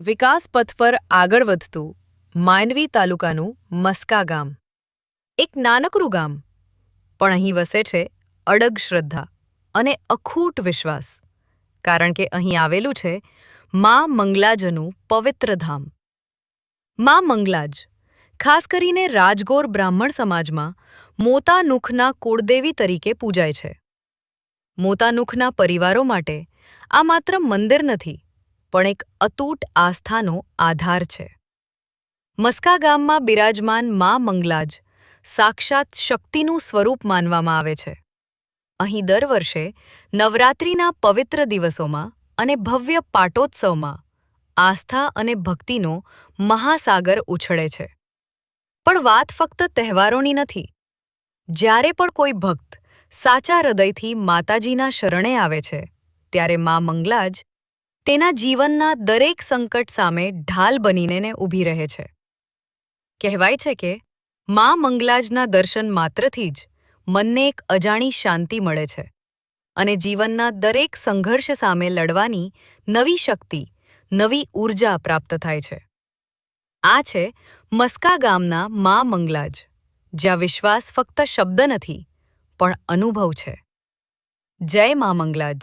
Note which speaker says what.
Speaker 1: વિકાસ પથ પર આગળ વધતું માંડવી તાલુકાનું મસ્કા ગામ એક નાનકડું ગામ, પણ અહીં વસે છે અડગ શ્રદ્ધા અને અખૂટ વિશ્વાસ, કારણ કે અહીં આવેલું છે મા મંગલાજનું પવિત્ર ધામ. મા મંગલાજ ખાસ કરીને રાજગોર બ્રાહ્મણ સમાજમાં મોતાનુખના કુળદેવી તરીકે પૂજાય છે. મોતાનુખના પરિવારો માટે આ માત્ર મંદિર નથી, પણ એક અતૂટ આસ્થાનો આધાર છે. મસ્કા ગામમાં બિરાજમાન મા મંગલાજ સાક્ષાત શક્તિનું સ્વરૂપ માનવામાં આવે છે. અહીં દર વર્ષે નવરાત્રિના પવિત્ર દિવસોમાં અને ભવ્ય પાટોત્સવમાં આસ્થા અને ભક્તિનો મહાસાગર ઉછળે છે. પણ વાત ફક્ત તહેવારોની નથી. જ્યારે પણ કોઈ ભક્ત સાચા હૃદયથી માતાજીના શરણે આવે છે, ત્યારે મા મંગલાજ તેના જીવનના દરેક સંકટ સામે ઢાલ બનીને ઊભી રહે છે. કહેવાય છે કે મા મંગલાજના દર્શન માત્રથી જ મનને એક અજાણી શાંતિ મળે છે અને જીવનના દરેક સંઘર્ષ સામે લડવાની નવી શક્તિ, નવી ઊર્જા પ્રાપ્ત થાય છે. આ છે મસ્કા ગામના મા મંગલાજ, જ્યાં વિશ્વાસ ફક્ત શબ્દ નથી, પણ અનુભવ છે. જય મા મંગલાજ.